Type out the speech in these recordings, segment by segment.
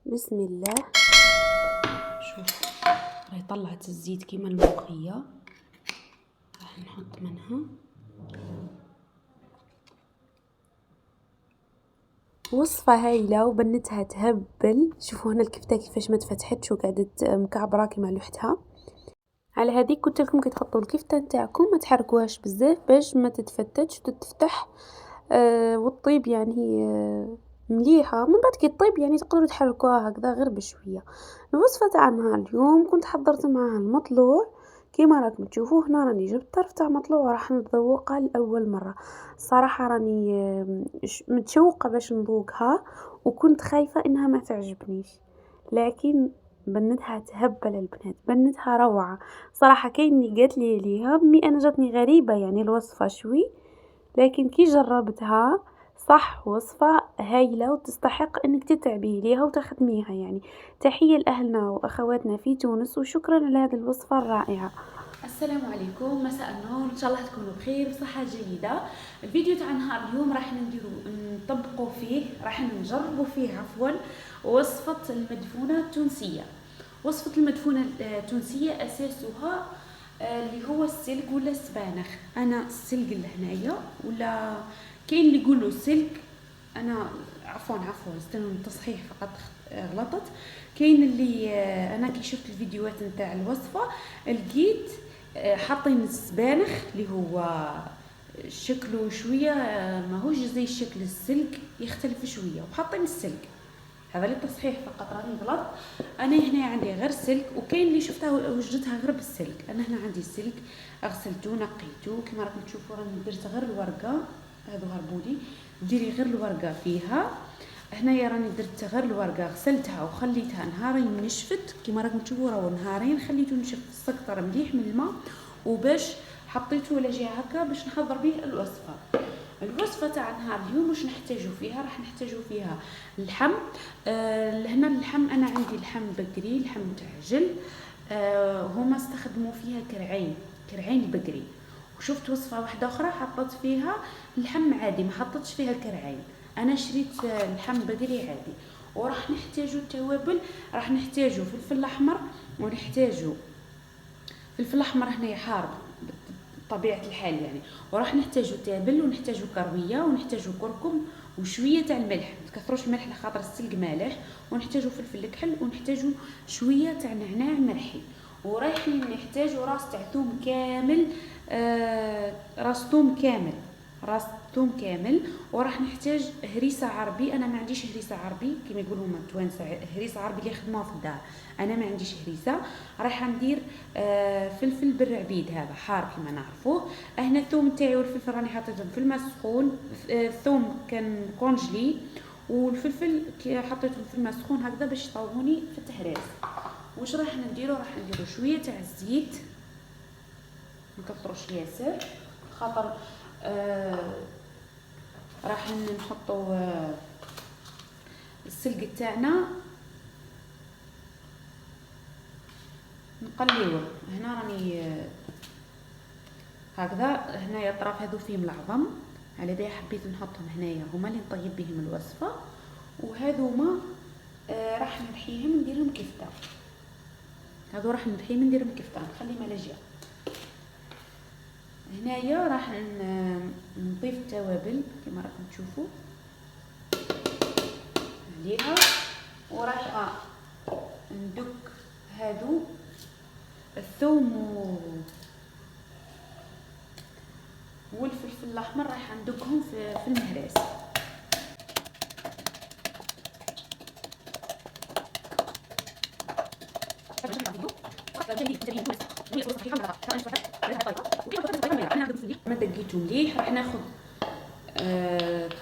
بسم الله. شوف راهي طلعت الزيت كيما الملوخيه، راح نحط منها وصفه هايله وبنتها تهبل. شوفوا هنا الكفته كيفاش ما تفتحتش وقعدت مكعبره كيما لوحدها. على هذيك قلت لكم كي تحطوا الكفته نتاعكم ما تحركوهاش بزاف باش ما تتفتتش وتتفتح والطيب يعني مليحه. من بعد كي طيب يعني تقدروا تحركوها هكذا غير بشويه. الوصفه تاع نهار اليوم كنت حضرت معاها المطلوع كيما راكم تشوفوه. هنا راني جبت طرف تاع مطلوع راح نذوقها لاول مره. الصراحه راني متشوقه باش نذوقها وكنت خايفه انها ما تعجبنيش، لكن بنتها تهبل البنات، بنتها روعه صراحه. كاين اللي قالت لي ليها مي انا جاتني غريبه يعني الوصفه شوي، لكن كي جربتها صح وصفة هايلة وتستحق انك تتعبي ليها وتخدميها. يعني تحية لأهلنا وأخواتنا في تونس وشكرا على هذه الوصفة الرائعة. السلام عليكم، مساء النور، ان شاء الله تكونوا بخير بصحة جيدة. الفيديو تاع نهار اليوم راح نطبقوا فيه، راح نجربوا فيه عفوا وصفة المدفونة التونسية. وصفة المدفونة التونسية أساسها اللي هو السلق ولا السبانخ. انا السلق اللي هنايا، ولا كاين اللي يقولوا سلق، انا عفوا استنوا التصحيح فقط غلطت. كاين اللي انا كي شفت الفيديوهات نتاع الوصفه لقيت حاطين السبانخ اللي هو شكله شويه ماهوش زي الشكل السلق، يختلف شويه، وحاطين السلق. هذا للتصحيح فقط راني غلط. انا هنا عندي غير سلك، وكاين اللي شفتها وجدتها غير بالسلك. انا هنا عندي سلك غسلته نقيته كما راكم تشوفوا. راني درت غير الورقه، هذو هربولي ديري غير الورقه فيها. هنايا راني درت غير الورقه غسلتها وخليتها نهارين نشفت كما راكم تشوفوا. راهو نهارين خليته نشف السكر مليح من الماء، وباش حطيته على جهه هكا باش نحضر به الوصفه. الوصفه تاع نهار اليوم واش نحتاجو فيها؟ راح نحتاجو فيها اللحم. لهنا اللحم انا عندي لحم بقري، لحم متعجل. هما استخدموا فيها كرعين البقري. وشفت وصفه واحده اخرى حطيت فيها اللحم عادي، ما حطيتش فيها الكرعين. انا شريت لحم بقري عادي. وراح نحتاجو التوابل، راح نحتاجو فلفل احمر، ونحتاجو فلفل احمر هنا حار بطبيعه الحال يعني. وراح نحتاجو تابل، ونحتاجو كرويه، ونحتاجو كركم، وشويه تاع الملح. ما تكثروش الملح لخاطر السلق مالح. ونحتاجو فلفل كحل، ونحتاجو شويه تاع نعناع مرحي. ورايحين نحتاجو راس تاع ثوم كامل، راس ثوم كامل. وراح نحتاج هريسه عربي. انا ما عنديش هريسه عربي كما يقولوا هما التوانسه، هريسه عربي اللي يخدموها في الدار. انا ما عنديش هريسه. راح ندير فلفل بالعبيد هذا حار كما نعرفوه. هنا الثوم تاعي والفلفل راني حطيتهم في الماء سخون. الثوم كان كونجلي، والفلفل حطيتهم في الماء سخون هكذا باش يطووني في التهراس. واش راح نديرو؟ راح نديرو شويه تاع الزيت، ما نكثروش ياسر خاطر راح نحطو السلق تاعنا نقليوه. هنا راني هكذا. هنايا الطرف هذو فيهم العظم، على بالي حبيت نحطهم هنايا، هما اللي نطيب بهم الوصفه. وهذوما راح نرحيهم نديرهم كفته. هذو راح نرحيهم نديرهم كفته، نخليهم على جهه. هنايا راح نضيف التوابل كما راكم تشوفوا عليها. وراح ندك هادو الثوم والفلفل الاحمر، راح ندقهم في المهراس. ما دقيتو مليح. راح ناخذ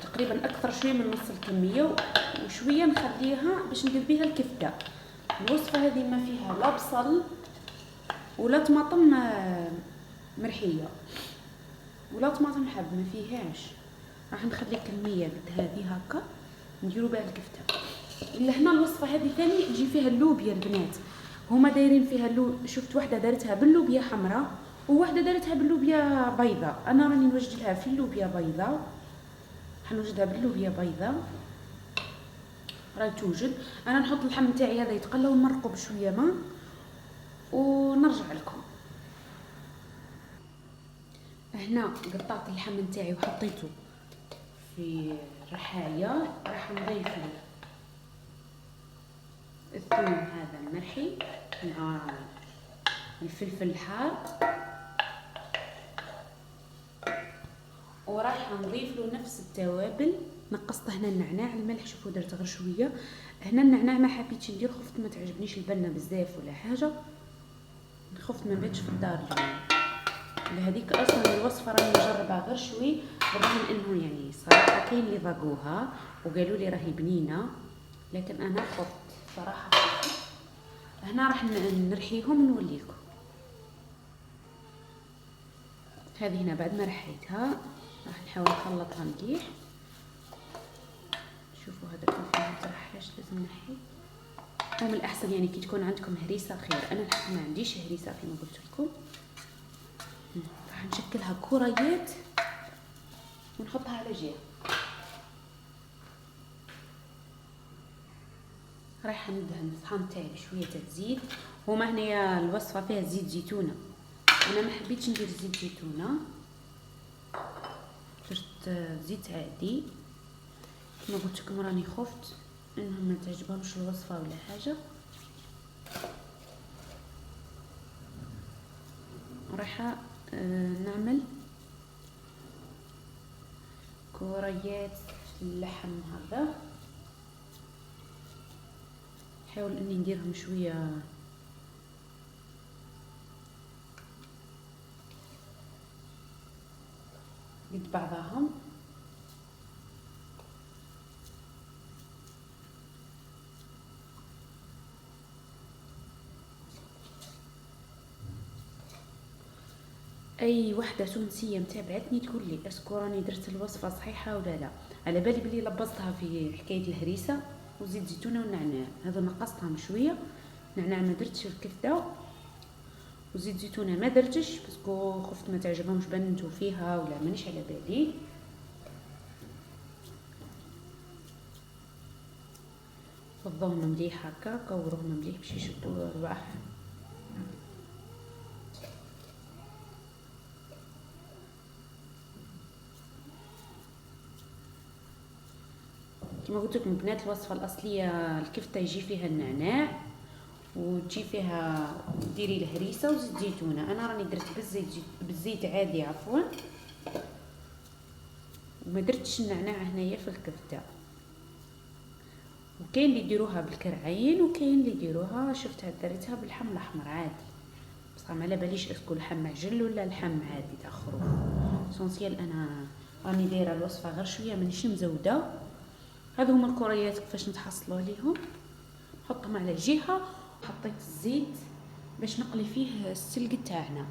تقريبا اكثر شويه من نص الكميه، وشويه نخليها باش ندير بها الكفته. الوصفه هذه ما فيها لا بصل ولا طماطم مرحيه ولا طماطم حب، ما فيهاش. راح نخلي كميه قد هذه هكا نديروا بها الكفته. لهنا الوصفه هذه ثاني تجي فيها اللوبيا البنات. هما دايرين فيها شفت وحده دارتها باللوبيا حمراء، وواحده دارتها باللوبيا بيضاء. انا راني نوجد لها في اللوبيا بيضاء، حنوجدها باللوبيا بيضاء. راهي توجد. انا نحط اللحم نتاعي هذا يتقلى ونمرقه بشويه ماء ونرجع لكم. هنا قطعت اللحم نتاعي وحطيته في رحايه. راح نضيف له الثوم هذا المرحي مع الفلفل الحار، وراح نضيف له نفس التوابل. نقصت هنا النعناع، الملح شوفوا درت غير شويه. هنا النعناع ما حبيتش ندير، خفت ما تعجبنيش البنه بزاف ولا حاجه، خفت ما نباتش في الدار اليوم. لهذيك اصلا الوصفه راني نجربها غير شوي، بالرغم انه يعني صراحه كاين اللي ذاقوها وقالوا لي راهي بنينه، لكن انا خفت صراحه خفت. هنا راح نرحيهم ونوليكم. هذه هنا بعد ما رحيتها راح نحاول نخلطها مليح. شوفوا هذا الفلفل ما ترحاش، لازم نحيه. ومن الاحسن يعني كي تكون عندكم هريسه خير. انا ما عنديش هريسه كما قلت لكم. راح نشكلها كريات ونحطها على جهه. رايحه ندهن الصحن تاعي بشويه تاع زيت. هما هنايا الوصفه فيها زيت زيتونه، انا ما حبيتش ندير زيت زيتونه، درت زيت عادي. كما قلت لكم راني خفت انهم ما تعجبهمش الوصفه ولا حاجه. رايحه نعمل كريات اللحم هذا. نحاول اني نديرهم شويه قد بعضهم. اي وحده تونسيه متابعتني تقول لي اسكو راني درت الوصفه صحيحه ولا لا. على بالي بلي لبستها في حكايه الهريسه وزيت زيتونه والنعناع، هذا نقصتهم شويه. نعناع ما درتش الكفته، وزيت زيتونه ما درتش باسكو خفت ما تعجبهمش بنتو فيها ولا مانيش على بالي. فضوهم مليح هكا، كوروهم مليح باش يشدوا الرواح. كما قلت لكم بنات الوصفه الاصليه الكفته يجي فيها النعناع وتجي فيها ديري الهريسه وزيت زيتونه. انا راني درت بالزيت عادي عفوا، وما درتش النعناع هنايا في الكفته. وكاين اللي يديروها بالكرعين وكاين اللي يديروها شفتها درتها باللحم الاحمر عادي، بصح ما على باليش اسكو لحم معجل ولا لحم عادي تاع خروف. سونسيال انا راني دايره الوصفه غير شويه مانيش مزوده. هذو هما الكريات كيفاش نتحصلوا عليهم. نحطهم على جهه. حطيت الزيت باش نقلي فيه السلق تاعنا.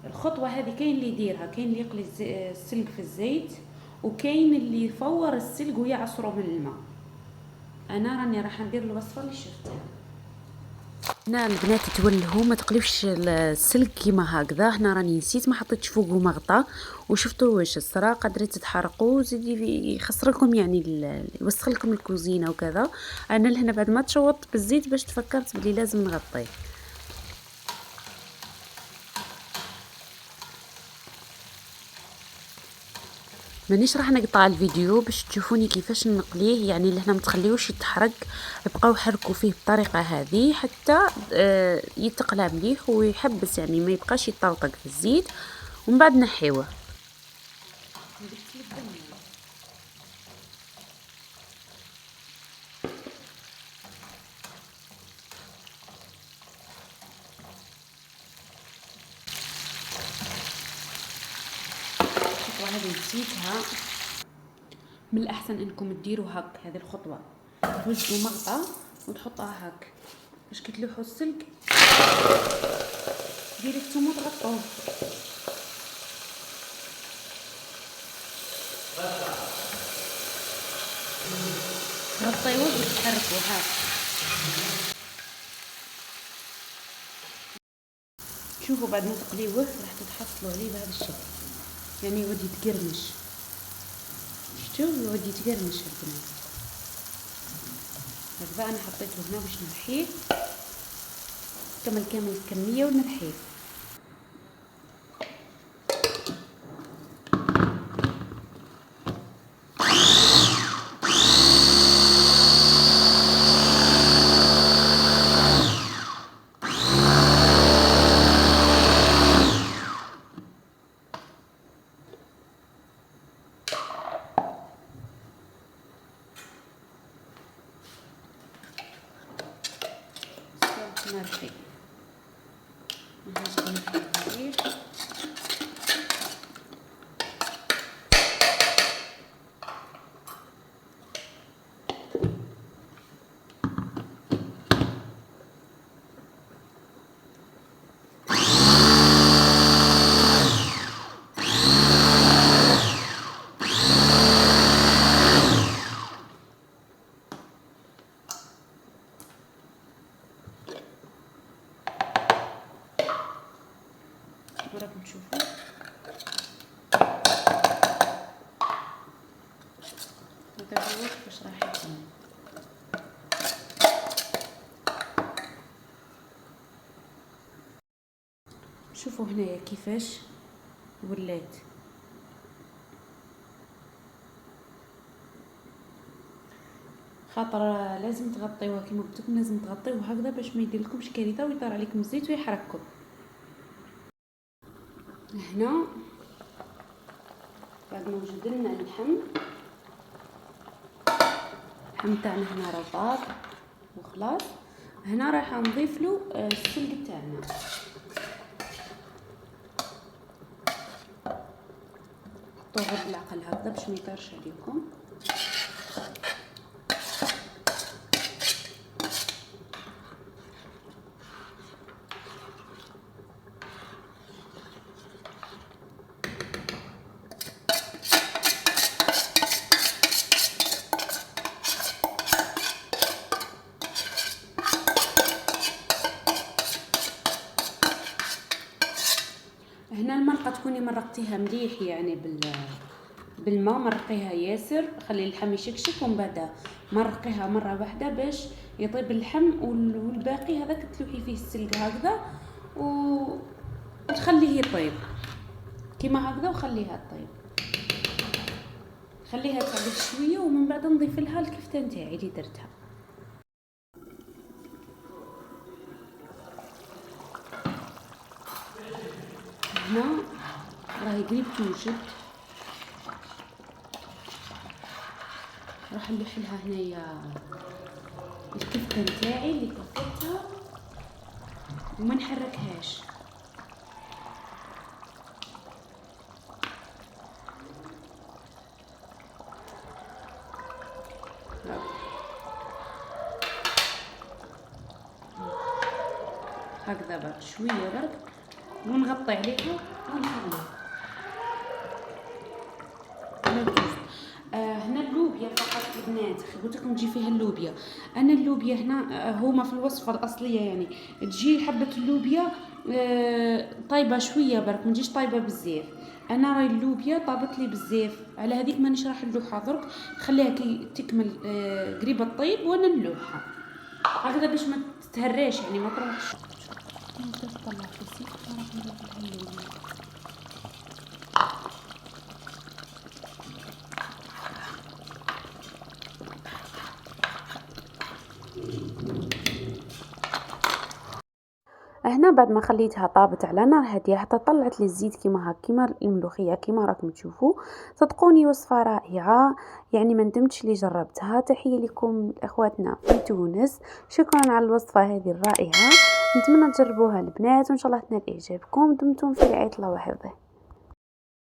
الخطوه هذه كاين اللي يديرها، كاين اللي يقلي السلق في الزيت، وكاين اللي يفور السلق ويعصره بالماء. انا راني راح ندير الوصفه اللي شفتها. هنا البنات تولهوا ما تقليوش السلق كيما هكذا. هنا راني نسيت ما حطيتش فوقه مغطى، وشفتوا واش الصرا قادره تتحرقوا زيدي يخسر لكم يعني يوسخ لكم الكوزينه وكذا. انا لهنا بعد ما تشوط بالزيت باش تفكرت بلي لازم نغطيه. مانيش راح نقطع الفيديو باش تشوفوني كيفاش نقليه، يعني لهنا ما تخليوش يتحرق، بقاو حركوا فيه بالطريقه هذه حتى يتقلى مليح ويحبس، يعني ما يبقاش يطرطق في الزيت، ومن بعد نحيوه. هذه نسيتها، من الاحسن انكم تديروا هاك هذه الخطوه، توجدوا مغطى وتحطها هاك باش كتلوحوا السلق ديريكتوم وتغطوه. غطيوه وتحركوا هاك. شوفوا بعد ما تقليوه راح تتحصلوا عليه بهذا الشكل، يعني يولي يتقرمش. شفتوا يولي يتقرمش البنات. هكذا انا حطيته هنا باش نرحيه كامل الكميه ونرحيه. نرحي وراكم تشوفوا هذا هو كيفاش راح يكون. شوفوا هنايا كيفاش ولات. خاطر لازم تغطيوها كيما قلت لكم، لازم تغطيوه هكذا باش ما يدير لكمش كارثه ويطير عليكم الزيت ويحرقكم. هنا بعد ما وجد لنا اللحم تاعنا هنا راه طاب وخلاص. هنا راح نضيف له السلق تاعنا. حطوه غير بالعقل هكذا باش ما يطيرش عليكم. هنا المرقه تكوني مرقتيها مليح يعني بالماء، مرقيها ياسر، خلي اللحم يشكشك ومن بعد مرقيها مره واحده باش يطيب اللحم، والباقي هذاك تلوحي فيه السلق هكذا وتخليه يطيب كيما هكذا وخليها تطيب. خليها تغلي شويه ومن بعد نضيف لها الكفته نتاعي اللي درتها. هنا راهي قريب توجد، راح نلوح لها هنايا الكفته نتاعي اللي كفتها وما نحركهاش. هكذا برك شويه برك ونغطي عليها ونخليها. هنا اللوبيا فقط البنات، قلت لكم تجي فيها اللوبيا. انا اللوبيا هنا هما في الوصفه الاصليه يعني تجي حبه اللوبيا طايبه شويه برك، ما تجيش طايبه بزاف. انا راي اللوبيا طابت لي بزاف، على هذيك مانيش راح نلوحها درك، خليها كي تكمل قريبه الطيب وانا نلوحها هكذا باش ما تتهراش يعني ما تروحش. نطلع في الزيت وراح نضيف لها اللوبيا. هنا بعد ما خليتها طابت على نار هاديه حتى طلعت لي الزيت كيما هكا كيما الملوخيه كيما راكم تشوفوا. صدقوني وصفه رائعه يعني ما ندمتش اللي جربتها. تحيه لكم اخواتنا في تونس، شكرا على الوصفه هذه الرائعه، نتمنى تجربوها البنات وان شاء الله تنال اعجابكم. دمتم في رعايه الله وحفظه.